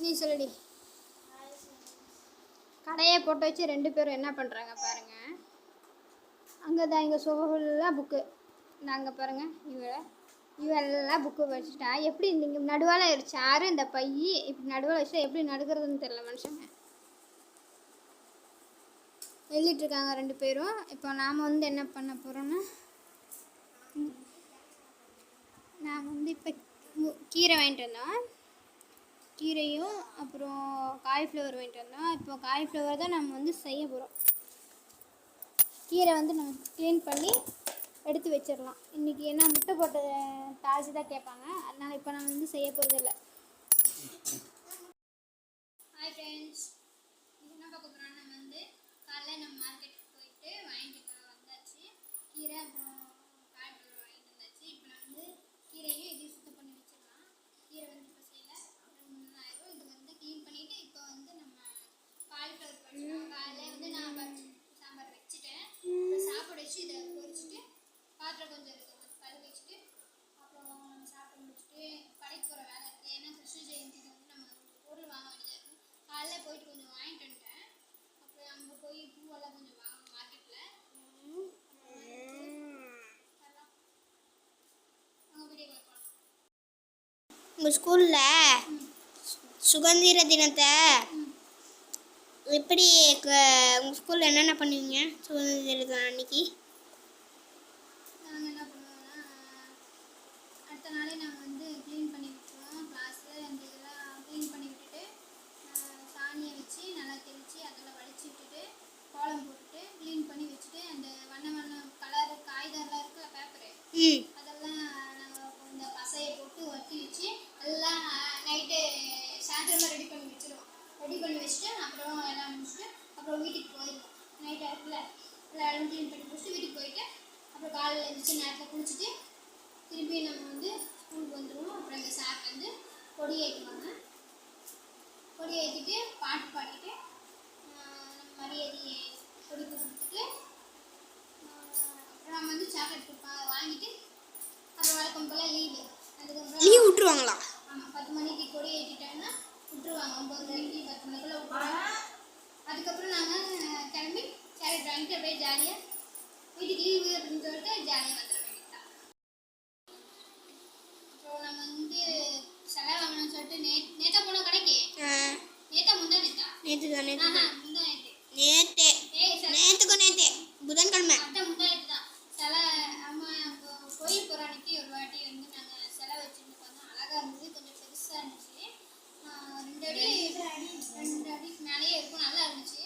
நீ சொல்லடி. கடையை போட்டு வச்சு 2 பேரும் என்ன பண்ணுறாங்க பாருங்கள். அங்கே தான் இங்கே ஃபுல்லாக புக்கு. நாங்கள் பாருங்கள் இவெல்லாம் புக்கு வச்சுட்டா எப்படி இங்கே நடுவால் சேரு இந்த பை இப்படி நடுவால் வச்சுட்டா எப்படி நடுக்கிறதுன்னு தெரியல மனுஷங்க. எழுதிட்டுருக்காங்க 2 பேரும். இப்போ நாம் வந்து என்ன பண்ண போகிறோன்னா நான் வந்து இப்போ கீரை வாங்கிட்டு வந்தோம். கீரையும் அப்புறம் காலிஃப்ளவர் வாங்கிட்டு வந்தோம். இப்போ காலிஃப்ளவர் தான் நம்ம வந்து செய்ய போகிறோம். கீரை வந்து நம்ம க்ளீன் பண்ணி எடுத்து வச்சிடலாம். இன்றைக்கி என்ன முட்டை போட்ட தாளிச்சு தான் கேட்பாங்க. அதனால் இப்போ நான் வந்து செய்ய போகிறதில்ல. ஹாய் ஃப்ரெண்ட்ஸ், என்ன பார்க்க போகிறோன்னா நம்ம வந்து காலைல நம்ம மார்க்கெட்டுக்கு போயிட்டு வாங்கிட்டு வந்தாச்சு. கீரை அப்புறம் காலிஃப்ளவர் வாங்கிட்டு வந்தாச்சு. இப்போ நான் வந்து கீரையும் இதையும் சுத்தம் பண்ணி வச்சிடலாம். கீரை வந்து இப்போ செய்யலை 2-3 நாள் ஆயிரும். இது வந்து க்ளீன் பண்ணிவிட்டு இப்போ வந்து நம்ம காலிஃப்ளவர் வச்சிடலாம். காலையில் வந்து நான் சாம்பார் வச்சுட்டேன். இப்போ சாப்பாடு வச்சு இதை பொரிச்சிட்டு பாத்திரம் கொஞ்சம் இருக்குது கழுவி வச்சுட்டு அப்புறம் நம்ம சாப்பிட்டு முடிச்சுட்டு கடைக்கு போகிற வேலை இருக்குது. ஏன்னா கிருஷ்ண ஜெயந்திக்கு வந்து நம்ம பொருள் வாங்க வேண்டியதாக இருக்கும். காலையில் போயிட்டு கொஞ்சம் வாங்கிட்டு வந்துட்டேன். அப்புறம் அங்கே போய் பூவெல்லாம் கொஞ்சம் வாங்கணும் மார்க்கெட்டில். உங்கள் ஸ்கூலில் சுதந்திர தினத்தை எப்படி உங்கள் ஸ்கூலில் என்னென்ன பண்ணுவீங்க சுதந்திர தினம் அன்னைக்கு? நாங்கள் என்ன பண்ணுவோம்னா அடுத்த நாளே நாங்கள் வந்து க்ளீன் பண்ணி விட்டுருவோம். கிளாஸு அந்த இதெல்லாம் க்ளீன் பண்ணி விட்டுட்டு சாணியை வச்சு நல்லா தெளித்து அதெல்லாம் வலிச்சு விட்டுட்டு கோலம் போட்டுட்டு க்ளீன் பண்ணி வச்சுட்டு அந்த வண்ண கலர் காகிதம்லாம் இருக்குல்ல பேப்பரு அதெல்லாம் நாங்கள் இந்த பசையை போட்டு ஒட்டி வச்சு எல்லாம் நைட்டு சாயந்தரமாக ரெடி பண்ணி வச்சுருவோம். ரெடி பண்ணி வச்சுட்டு அப்புறம் எல்லாம் முடிச்சுட்டு அப்புறம் வீட்டுக்கு போயிடுவோம். நைட் ஆகிட்டுல எல்லாம் க்ளீன் பண்ணி முடிச்சுட்டு வீட்டுக்கு போயிட்டு அப்புறம் காலையில் எழுந்திரிச்சு நேரத்தில் குளிச்சுட்டு திருப்பி நம்ம வந்து ஸ்கூலுக்கு வந்துடுவோம். அப்புறம் எங்கள் சார் வந்து கொடி ஏற்றுவாங்க. கொடி ஏற்றிட்டு பாட்டு பாடிட்டு நம்ம மரியாதை கொடி கொடுத்துட்டு அப்புறம் நம்ம வந்து சாக்லேட் கொடுப்பாங்க வாங்கிட்டு அப்புறம் வழக்கம் போல் அதுக்கப்புறம் லீவ் விட்டுருவாங்களா? ஆமாம் 10 மணிக்கு கொடி ஏற்றிட்டாங்கன்னா விட்டுருவாங்க. 9 மணிக்கு 10 மணிக்குள்ளே விட்டுருவாங்க. அதுக்கப்புறம் நாங்கள் கிளம்பி சாக்லேட் வாங்கிட்டு அப்படியே ஜாலியாக வீட்டுக்கு லீவு அப்படின்னு சொல்லிட்டு ஜாலியாக வந்துட வேண்டியதுதான். அப்புறம் நம்ம வந்து செலவு வாங்கணும்னு சொல்லிட்டு நேற்றா போனோம் கடைக்கு. நேற்றா முந்தா நேற்றா நேற்று தான் முந்தா நேற்று நேற்றுக்கும் நேற்று புதன்கிழமை அதான் முந்தா நேற்று தான் அம்மா கோயில் போகிற அன்னைக்கு ஒரு வாட்டி வந்து நாங்கள் செலவு வச்சுட்டு வந்தோம். அழகாக இருந்தது, கொஞ்சம் பெருசாக இருந்துச்சு. 2 அடிக்கு மேலேயே இருக்கும், நல்லா இருந்துச்சு.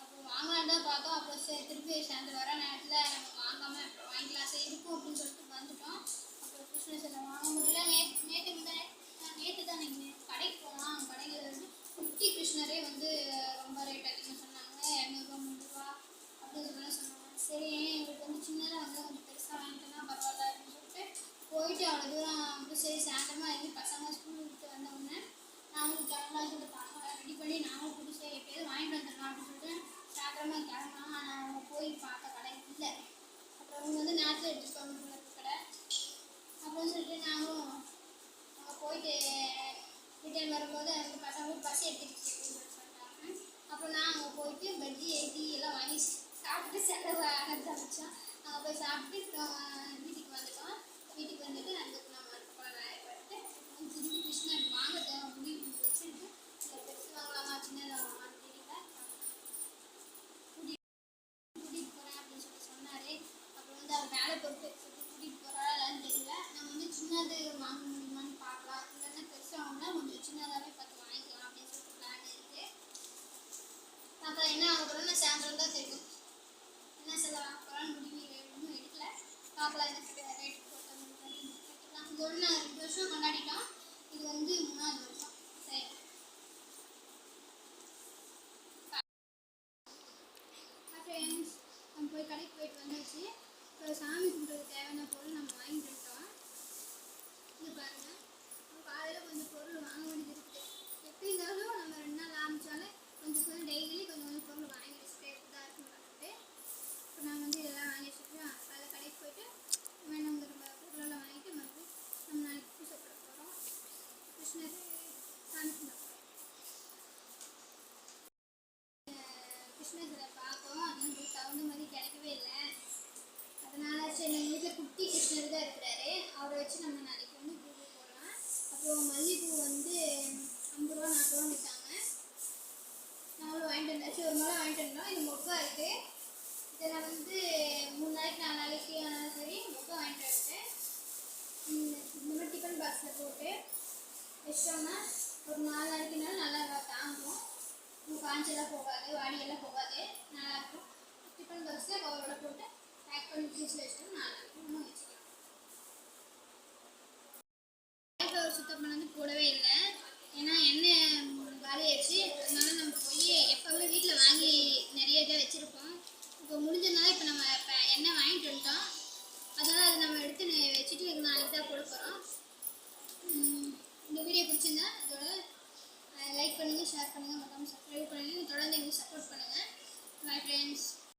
அப்புறம் வாங்கலான்னு தான் பார்த்தோம். அப்புறம் திருப்பி சேர்ந்து வர நேரத்தில் நம்ம வாங்காமல் அப்புறம் வாங்கிக்கலாம் சரி இருக்கும் அப்படின்னு சொல்லிட்டு வந்துட்டோம். அப்புறம் கிருஷ்ண சிலை வாங்க முடியல. நேற்று தான் நீங்கள் கடைக்கு போகலாம். கடையில் வந்து குட்டி கிருஷ்ணரே வந்து ரொம்ப ரேட் அதிகமாக சொன்னாங்க. 200 ரூபா 300 அப்படின்னு சொன்னாங்க. சரி எங்களுக்கு வந்து சின்னதாக வந்து கொஞ்சம் பெருசாக வாங்கிட்டோம்னா பரவாயில்ல அப்படின்னு சொல்லிட்டு போயிட்டு அவ்வளோ தூரம் வந்து சரி சாயந்தரமாக இருந்து பசங்க ஸ்கூல் விட்டு வந்தோடனே நாங்களும் கிளம்பலாம் சொல்லிட்டு பசங்களை ரெடி பண்ணி நாங்களும் புதுசு எப்படியாவது வாங்கிட்டு வந்துடலாம் அப்படின்னு சொல்லிட்டு சாயந்தரமாக கிளம்பலாம். ஆனால் அவங்க போய் பார்த்த கடை இல்லை. அப்புறம் அவங்க வந்து நேரத்தில் எடுத்துக்கோங்க கடை அப்படின்னு சொல்லிட்டு நாங்களும் அவங்க போயிட்டு ரிட்டர்ன் வரும்போது அந்த பசங்களுக்கு பசி எடுத்துக்கிச்சு அப்படின்னு சொல்லிட்டாங்க. அப்புறம் நான் அங்கே போயிட்டு பஜ்ஜி டீ எல்லாம் வாங்கி சாப்பிட்டு செலவு ஆரம்பித்தோம். அங்கே போய் சாப்பிட்டு வீட்டுக்கு வந்துட்டோம். வீட்டுக்கு வந்துட்டு அதுக்கு நம்ம வேலையை போயிட்டு திரும்பி கிருஷ்ணன் வாங்க முடிவு வச்சுட்டு பெருசு வாங்கலாமா சின்னதாக வாங்கலாமான்னு தெரியல. கூட்டிகிட்டு போகிறேன் அப்படின்னு சொல்லி சொன்னார். அப்புறம் வந்து அவர் வேலை பொறுத்து கூட்டிகிட்டு போகிறாளான்னு தெரியல. நம்ம வந்து சின்னது வாங்க முடியுமான்னு பார்க்கலாம். இல்லைன்னா பெருசாக வாங்கினா கொஞ்சம் சின்னதாகவே பார்த்து வாங்கிக்கலாம் அப்படின்னு சொல்லிட்டு பிளான் இருக்குது. அப்புறம் என்ன ஆக போகிறோம்னா சாயந்தரம் தான் தெரியும் என்ன செலவு வாங்க போகிறான்னு முடிவு இன்னும் எடுக்கல. பார்க்கலாம் என்ன ரேட் போட்டோம். இது ஒன்று 2 வருஷம் கொண்டாடிட்டோம். இது வந்து 3ஆவது வருஷம். சரி ஃப்ரெண்ட்ஸ், நம்ம போய் கடைக்கு போயிட்டு வந்தாச்சு. இப்போ சாமி கும்பிட்றதுக்கு தேவையான பொருள் நம்ம வாங்கிட்டு வந்துட்டோம். இது பாருங்கள், காலையில் கொஞ்சம் பொருள் வாங்க வேண்டியது இருக்குது. எப்படி இருந்தாலும் நம்ம 2 நாள் ஆரம்பித்தாலே கொஞ்சம் டெய்லி கொஞ்சம் பொருள் வாங்கி வச்சுட்டே தான் இருக்குன்னு. இப்போ நான் வந்து இதெல்லாம் வாங்கி வச்சுட்டு காலையில் கடைக்கு போயிட்டு வேணுங்கிற பொருளெல்லாம் வாங்கிட்டு மறுபடியும் நம்ம நாளைக்கு பூசை போட போகிறோம். கிருஷ்ணர் கிருஷ்ணர் சிலை பார்த்தோம். அதுக்கு தகுந்த மாதிரி கிடைக்கவே இல்லை. அதனால சரி நம்ம வீட்டில் குட்டி கிருஷ்ணர் தான் இருக்கிறாரு, அவரை வச்சு நம்ம நாளைக்கு வந்து பூஜை போடலாம். அப்புறம் மல்லிகைப்பூ வந்து 50 ரூபா 40 ரூபா விற்றாங்க. நாங்களும் வாங்கிட்டு வந்தாச்சு. ஒரு மாலை வாங்கிட்டு வந்தோம். இது மொக்கா இருக்குது. இதை நான் வந்து 3 நாளைக்கு 4 நாளைக்கு ஆனாலும் சரி மொக்கா வாங்கிட்டு வந்துட்டேன். இந்த மாதிரி டிஃபன் பாக்ஸில் போட்டு வச்சோம்னா ஒரு 4 நாளைக்குனாலும் நல்லா தாங்கும். காஞ்செல்லாம் போகாது, வாடியெல்லாம் போகாது, நல்லாயிருக்கும். டிஃபன் பாக்ஸில் கவரோட போட்டு பேக் பண்ணி ஃப்ரிட்ஜில் வச்சோம்னா நல்லாயிருக்கும். இன்னும் வச்சுக்கலாம். காலிஃப்ளவர் சுத்தம் பண்ணது போடவே இல்லை, ஏன்னா எண்ணெய் காலியாச்சு. அதனால நம்ம போய் எப்போவுமே வீட்டில் வாங்கி நிறைய இதை வச்சுருப்போம். இப்போ முடிஞ்சதுனால இப்போ நம்ம எண்ணெய் வாங்கிட்டு வந்துட்டோம். அதனால் அதை நம்ம எடுத்து வச்சுட்டு நாளைக்கு தான் போட போகிறோம். இந்த வீடியோ பிடிச்சிருந்தா இதோட லைக் பண்ணுங்கள், ஷேர் பண்ணுங்கள், மறக்காமல் சப்ஸ்கிரைப் பண்ணுங்கள். தொடர்ந்து எங்களுக்கு சப்போர்ட் பண்ணுங்கள். Bye friends.